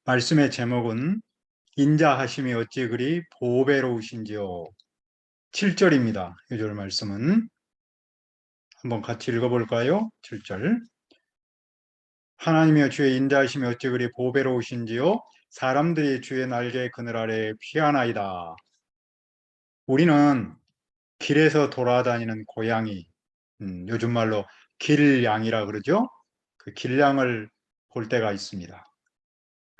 말씀의 제목은 인자하심이 어찌 그리 보배로우신지요. 7절입니다. 6절 말씀은 한번 같이 읽어볼까요? 7절. 하나님이여 주의 인자하심이 어찌 그리 보배로우신지요. 사람들이 주의 날개 그늘 아래 피하나이다. 우리는 길에서 돌아다니는 고양이, 요즘 말로 길양이라 그러죠. 그 길양을 볼 때가 있습니다.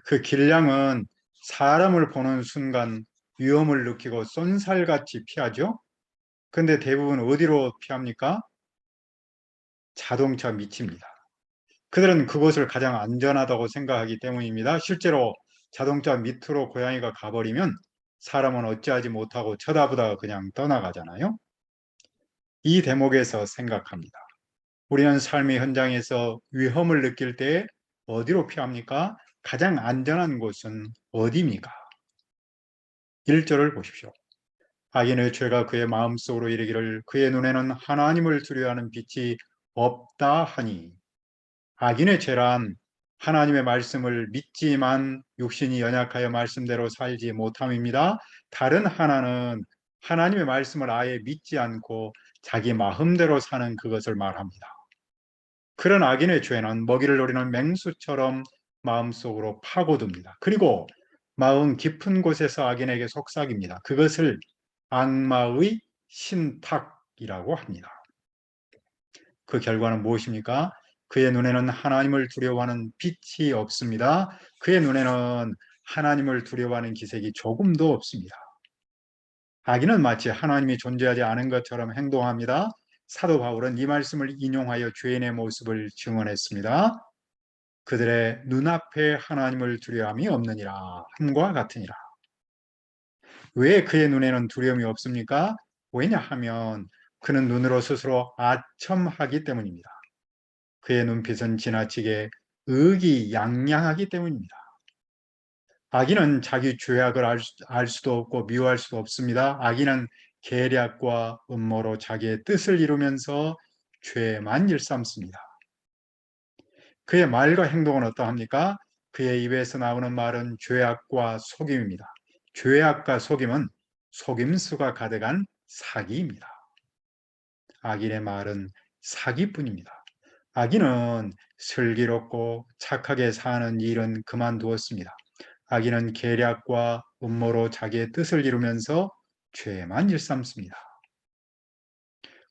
그 길냥은 사람을 보는 순간 위험을 느끼고 쏜살같이 피하죠. 근데 대부분 어디로 피합니까? 자동차 밑입니다. 그들은 그곳을 가장 안전하다고 생각하기 때문입니다. 실제로 자동차 밑으로 고양이가 가버리면 사람은 어찌하지 못하고 쳐다보다가 그냥 떠나가잖아요. 이 대목에서 생각합니다. 우리는 삶의 현장에서 위험을 느낄 때 어디로 피합니까? 가장 안전한 곳은 어디입니까? 1절을 보십시오. 악인의 죄가 그의 마음속으로 이르기를 그의 눈에는 하나님을 두려워하는 빛이 없다 하니. 악인의 죄란 하나님의 말씀을 믿지만 육신이 연약하여 말씀대로 살지 못함입니다. 다른 하나는 하나님의 말씀을 아예 믿지 않고 자기 마음대로 사는 그것을 말합니다. 그런 악인의 죄는 먹이를 노리는 맹수처럼 마음속으로 파고듭니다. 그리고 마음 깊은 곳에서 악인에게 속삭입니다. 그것을 악마의 신탁이라고 합니다. 그 결과는 무엇입니까? 그의 눈에는 하나님을 두려워하는 빛이 없습니다. 그의 눈에는 하나님을 두려워하는 기색이 조금도 없습니다. 악인은 마치 하나님이 존재하지 않은 것처럼 행동합니다. 사도 바울은 이 말씀을 인용하여 죄인의 모습을 증언했습니다. 그들의 눈앞에 하나님을 두려움이 없느니라 함과 같으니라. 왜 그의 눈에는 두려움이 없습니까? 왜냐하면 그는 눈으로 스스로 아첨하기 때문입니다. 그의 눈빛은 지나치게 의기양양하기 때문입니다. 악인은 자기 죄악을 알 수도 없고 미워할 수도 없습니다. 악인은 계략과 음모로 자기의 뜻을 이루면서 죄만 일삼습니다. 그의 말과 행동은 어떠합니까? 그의 입에서 나오는 말은 죄악과 속임입니다. 죄악과 속임은 속임수가 가득한 사기입니다. 악인의 말은 사기뿐입니다. 악인은 슬기롭고 착하게 사는 일은 그만두었습니다. 악인은 계략과 음모로 자기의 뜻을 이루면서 죄만 일삼습니다.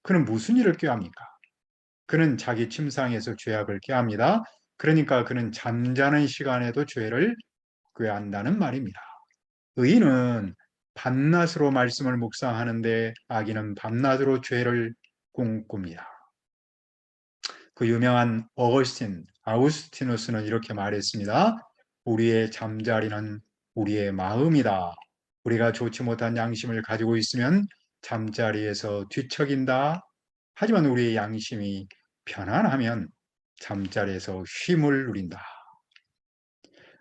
그는 무슨 일을 꾀합니까? 그는 자기 침상에서 죄악을 꾀합니다. 그러니까 그는 잠자는 시간에도 죄를 꾀한다는 말입니다. 의인은 밤낮으로 말씀을 묵상하는데 악인은 밤낮으로 죄를 꿈꿉니다. 그 유명한 아우스티누스는 이렇게 말했습니다. 우리의 잠자리는 우리의 마음이다. 우리가 좋지 못한 양심을 가지고 있으면 잠자리에서 뒤척인다. 하지만 우리의 양심이 편안하면 잠자리에서 쉼을 누린다.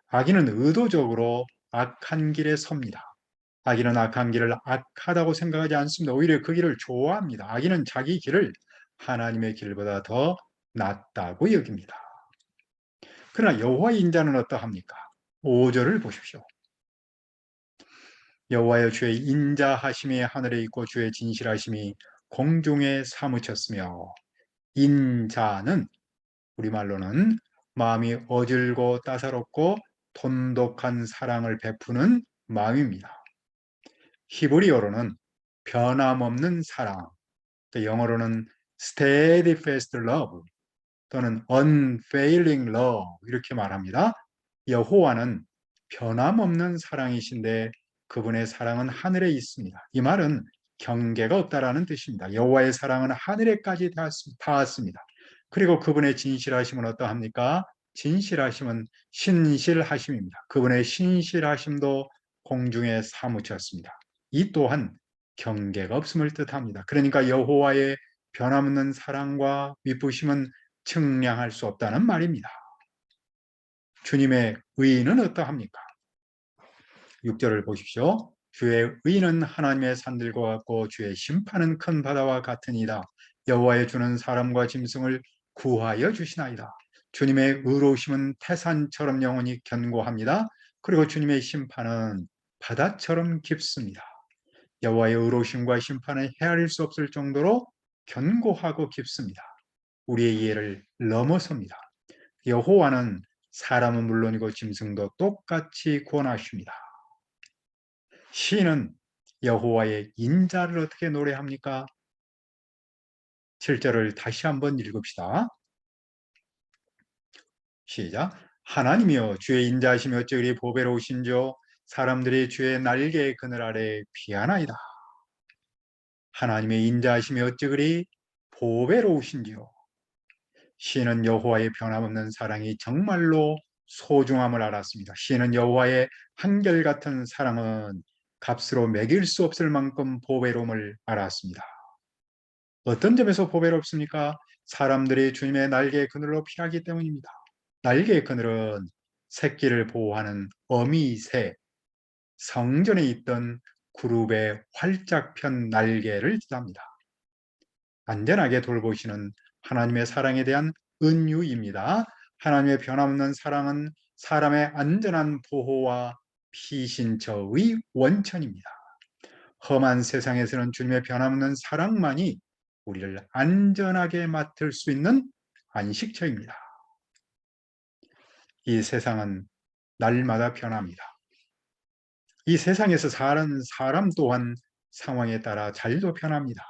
악인은 의도적으로 악한 길에 섭니다. 악인은 악한 길을 악하다고 생각하지 않습니다. 오히려 그 길을 좋아합니다. 악인은 자기 길을 하나님의 길보다 더 낫다고 여깁니다. 그러나 여호와의 인자는 어떠합니까? 5절을 보십시오. 여호와여 주의 인자하심이 하늘에 있고 주의 진실하심이 공중에 사무쳤으며. 인자는 우리말로는 마음이 어질고 따사롭고 돈독한 사랑을 베푸는 마음입니다. 히브리어로는 변함없는 사랑, 영어로는 steadfast love 또는 unfailing love 이렇게 말합니다. 여호와는 변함없는 사랑이신데 그분의 사랑은 하늘에 있습니다. 이 말은 경계가 없다라는 뜻입니다. 여호와의 사랑은 하늘에까지 닿았습니다. 그리고 그분의 진실하심은 어떠합니까? 진실하심은 신실하심입니다. 그분의 신실하심도 공중에 사무쳤습니다. 이 또한 경계가 없음을 뜻합니다. 그러니까 여호와의 변함없는 사랑과 미쁘심은 측량할 수 없다는 말입니다. 주님의 의인은 어떠합니까? 6절을 보십시오. 주의 의인은 하나님의 산들과 같고 주의 심판은 큰 바다와 같으니이다. 여호와의 주는 사람과 짐승을 구하여 주시나이다. 주님의 의로우심은 태산처럼 영원히 견고합니다. 그리고 주님의 심판은 바다처럼 깊습니다. 여호와의 의로우심과 심판은 헤아릴 수 없을 정도로 견고하고 깊습니다. 우리의 이해를 넘어섭니다. 여호와는 사람은 물론이고 짐승도 똑같이 구원하십니다. 시인은 여호와의 인자를 어떻게 노래합니까? 7절을 다시 한번 읽읍시다. 시작. 하나님이여 주의 인자하심이 어찌 그리 보배로우신지요 사람들이 주의 날개의 그늘 아래 피하나이다. 하나님의 인자하심이 어찌 그리 보배로우신지요. 시인은 여호와의 변함없는 사랑이 정말로 소중함을 알았습니다. 시인은 여호와의 한결같은 사랑은 값으로 매길 수 없을 만큼 보배로움을 알았습니다. 어떤 점에서 보배롭습니까? 사람들이 주님의 날개의 그늘로 피하기 때문입니다. 날개의 그늘은 새끼를 보호하는 어미새, 성전에 있던 그룹의 활짝 편 날개를 뜻합니다. 안전하게 돌보시는 하나님의 사랑에 대한 은유입니다. 하나님의 변함없는 사랑은 사람의 안전한 보호와 피신처의 원천입니다. 험한 세상에서는 주님의 변함없는 사랑만이 우리를 안전하게 맡을 수 있는 안식처입니다. 이 세상은 날마다 변합니다. 이 세상에서 사는 사람 또한 상황에 따라 잘도 변합니다.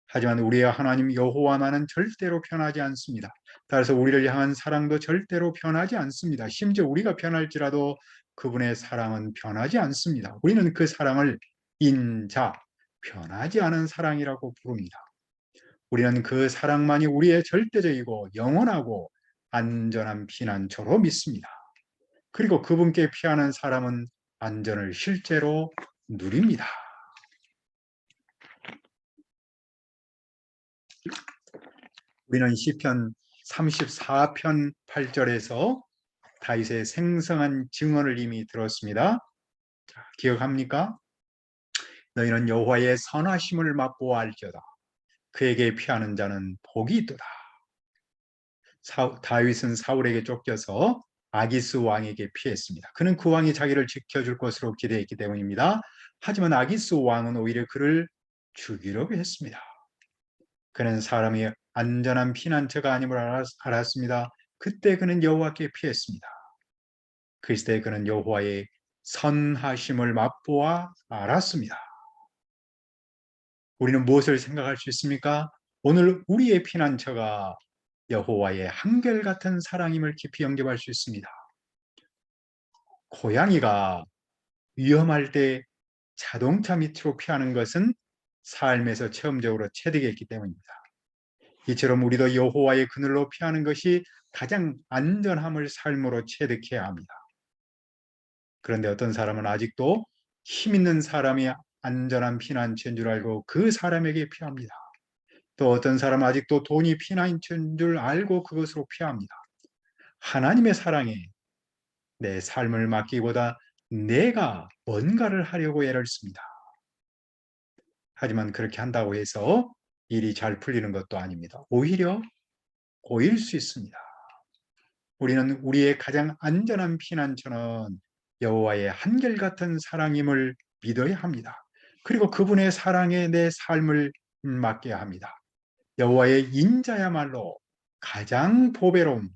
하지만 우리의 하나님 여호와만은 절대로 변하지 않습니다. 따라서 우리를 향한 사랑도 절대로 변하지 않습니다. 심지어 우리가 변할지라도 그분의 사랑은 변하지 않습니다. 우리는 그 사랑을 인자, 변하지 않은 사랑이라고 부릅니다. 우리는 그 사랑만이 우리의 절대적이고 영원하고 안전한 피난처로 믿습니다. 그리고 그분께 피하는 사람은 안전을 실제로 누립니다. 우리는 시편 34편 8절에서 다윗의 생생한 증언을 이미 들었습니다. 자, 기억합니까? 너희는 여호와의 선하심을 맛보아 알지어다. 그에게 피하는 자는 복이 있도다. 다윗은 사울에게 쫓겨서 아기스 왕에게 피했습니다. 그는 그 왕이 자기를 지켜줄 것으로 기대했기 때문입니다. 하지만 아기스 왕은 오히려 그를 죽이려고 했습니다. 그는 사람이 안전한 피난처가 아님을 알았습니다. 그때 그는 여호와께 피했습니다. 그때 그는 여호와의 선하심을 맛보아 알았습니다. 우리는 무엇을 생각할 수 있습니까? 오늘 우리의 피난처가 여호와의 한결같은 사랑임을 깊이 영접할 수 있습니다. 고양이가 위험할 때 자동차 밑으로 피하는 것은 삶에서 체험적으로 체득했기 때문입니다. 이처럼 우리도 여호와의 그늘로 피하는 것이 가장 안전함을 삶으로 체득해야 합니다. 그런데 어떤 사람은 아직도 힘 있는 사람이 안전한 피난처인 줄 알고 그 사람에게 피합니다. 또 어떤 사람은 아직도 돈이 피난처인 줄 알고 그것으로 피합니다. 하나님의 사랑에 내 삶을 맡기보다 내가 뭔가를 하려고 애를 씁니다. 하지만 그렇게 한다고 해서 일이 잘 풀리는 것도 아닙니다. 오히려 꼬일 수 있습니다. 우리는 우리의 가장 안전한 피난처는 여호와의 한결같은 사랑임을 믿어야 합니다. 그리고 그분의 사랑에 내 삶을 맡겨야 합니다. 여호와의 인자야말로 가장 보배로운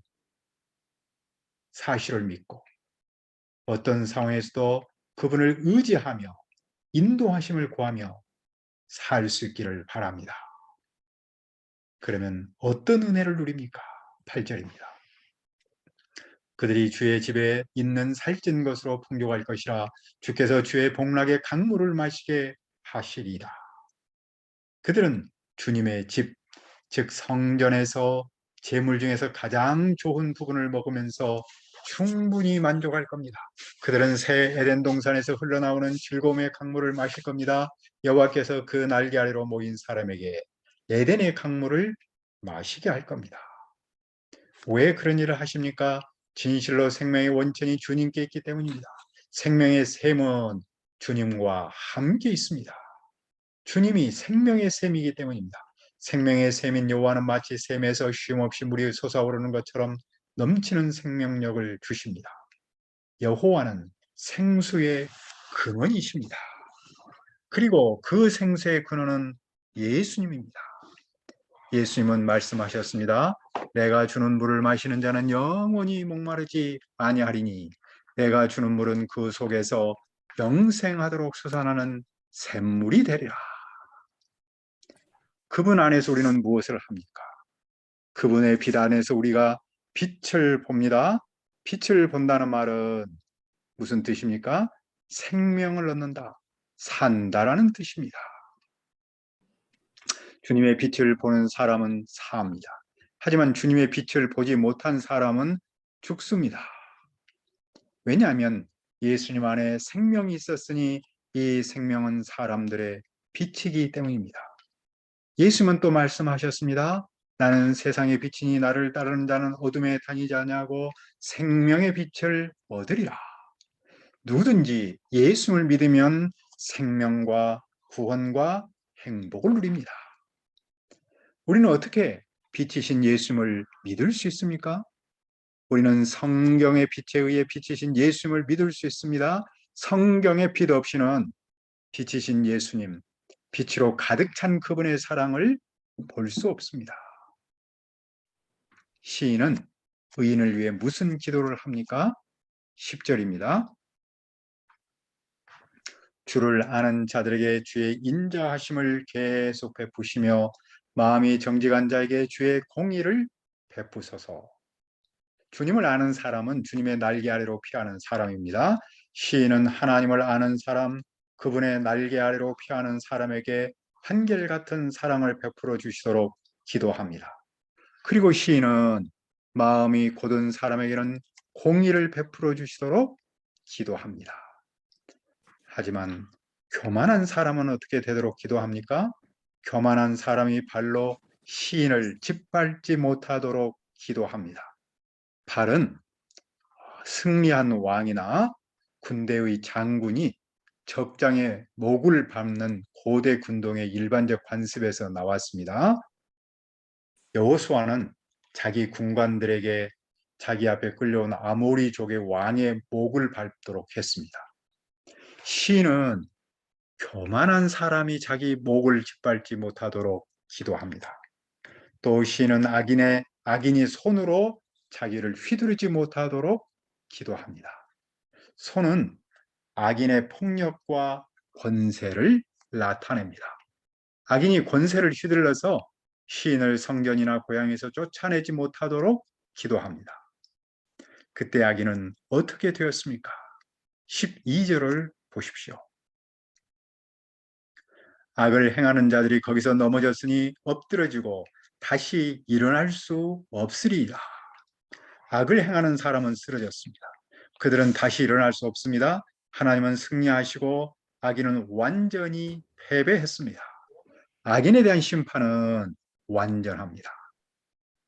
사실을 믿고 어떤 상황에서도 그분을 의지하며 인도하심을 구하며 살 수 있기를 바랍니다. 그러면 어떤 은혜를 누립니까? 8절입니다. 그들이 주의 집에 있는 살찐 것으로 풍족할 것이라 주께서 주의 복락의 강물을 마시게 하시리이다. 그들은 주님의 집, 즉 성전에서 제물 중에서 가장 좋은 부분을 먹으면서 충분히 만족할 겁니다. 그들은 새 에덴 동산에서 흘러나오는 즐거움의 강물을 마실 겁니다. 여호와께서 그 날개 아래로 모인 사람에게 에덴의 강물을 마시게 할 겁니다. 왜 그런 일을 하십니까? 진실로 생명의 원천이 주님께 있기 때문입니다. 생명의 샘은 주님과 함께 있습니다. 주님이 생명의 샘이기 때문입니다. 생명의 샘인 여호와는 마치 샘에서 쉼없이 물이 솟아오르는 것처럼 넘치는 생명력을 주십니다. 여호와는 생수의 근원이십니다. 그리고 그 생수의 근원은 예수님입니다. 예수님은 말씀하셨습니다. 내가 주는 물을 마시는 자는 영원히 목마르지 아니하리니 내가 주는 물은 그 속에서 영생하도록 솟아나는 샘물이 되리라. 그분 안에서 우리는 무엇을 합니까? 그분의 빛 안에서 우리가 빛을 봅니다. 빛을 본다는 말은 무슨 뜻입니까? 생명을 얻는다, 산다라는 뜻입니다. 주님의 빛을 보는 사람은 삽니다. 하지만 주님의 빛을 보지 못한 사람은 죽습니다. 왜냐하면 예수님 안에 생명이 있었으니 이 생명은 사람들의 빛이기 때문입니다. 예수님은 또 말씀하셨습니다. 나는 세상의 빛이니 나를 따르는 자는 어둠에 다니지 아니하고 생명의 빛을 얻으리라. 누구든지 예수를 믿으면 생명과 구원과 행복을 누립니다. 우리는 어떻게 빛이신 예수님을 믿을 수 있습니까? 우리는 성경의 빛에 의해 빛이신 예수님을 믿을 수 있습니다. 성경의 빛 없이는 빛이신 예수님, 빛으로 가득 찬 그분의 사랑을 볼 수 없습니다. 시인은 의인을 위해 무슨 기도를 합니까? 10절입니다. 주를 아는 자들에게 주의 인자하심을 계속 베푸시며 마음이 정직한 자에게 주의 공의를 베푸소서. 주님을 아는 사람은 주님의 날개 아래로 피하는 사람입니다. 시인은 하나님을 아는 사람, 그분의 날개 아래로 피하는 사람에게 한결같은 사랑을 베풀어 주시도록 기도합니다. 그리고 시인은 마음이 곧은 사람에게는 공의를 베풀어 주시도록 기도합니다. 하지만 교만한 사람은 어떻게 되도록 기도합니까? 교만한 사람이 발로 시인을 짓밟지 못하도록 기도합니다. 발은 승리한 왕이나 군대의 장군이 적장에 목을 밟는 고대 군동의 일반적 관습에서 나왔습니다. 여호수아는 자기 군관들에게 자기 앞에 끌려온 아모리족의 왕의 목을 밟도록 했습니다. 시인은 교만한 사람이 자기 목을 짓밟지 못하도록 기도합니다. 또 시인은 악인이 손으로 자기를 휘두르지 못하도록 기도합니다. 손은 악인의 폭력과 권세를 나타냅니다. 악인이 권세를 휘둘러서 시인을 성전이나 고향에서 쫓아내지 못하도록 기도합니다. 그때 악인은 어떻게 되었습니까? 12절을 보십시오. 악을 행하는 자들이 거기서 넘어졌으니 엎드러지고 다시 일어날 수 없으리이다. 악을 행하는 사람은 쓰러졌습니다. 그들은 다시 일어날 수 없습니다. 하나님은 승리하시고 악인은 완전히 패배했습니다. 악인에 대한 심판은 완전합니다.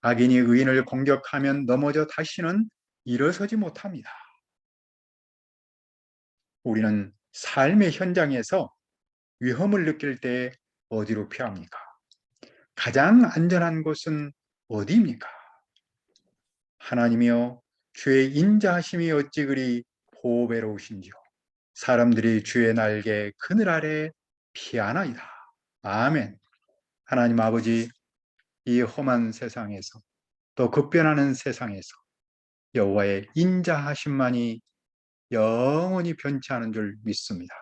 악인이 의인을 공격하면 넘어져 다시는 일어서지 못합니다. 우리는 삶의 현장에서 위험을 느낄 때 어디로 피합니까? 가장 안전한 곳은 어디입니까? 하나님이여, 주의 인자하심이 어찌 그리 보배로우신지요. 사람들이 주의 날개 그늘 아래 피하나이다. 아멘. 하나님 아버지, 이 험한 세상에서 또 급변하는 세상에서 여호와의 인자하심만이 영원히 변치 않은 줄 믿습니다.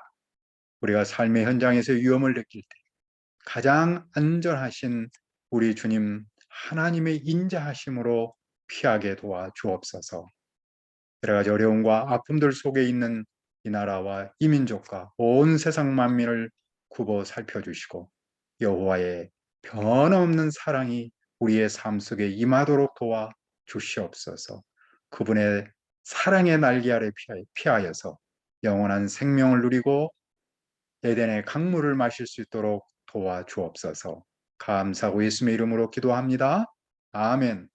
우리가 삶의 현장에서 위험을 느낄 때 가장 안전하신 우리 주님 하나님의 인자하심으로 피하게 도와 주옵소서. 여러 가지 어려움과 아픔들 속에 있는 이 나라와 이 민족과 온 세상 만민을 굽어 살펴주시고 여호와의 변함없는 사랑이 우리의 삶 속에 임하도록 도와 주시옵소서. 그분의 사랑의 날개 아래 피하여서 영원한 생명을 누리고 에덴의 강물을 마실 수 있도록 도와 주옵소서. 감사하고 예수님의 이름으로 기도합니다. 아멘.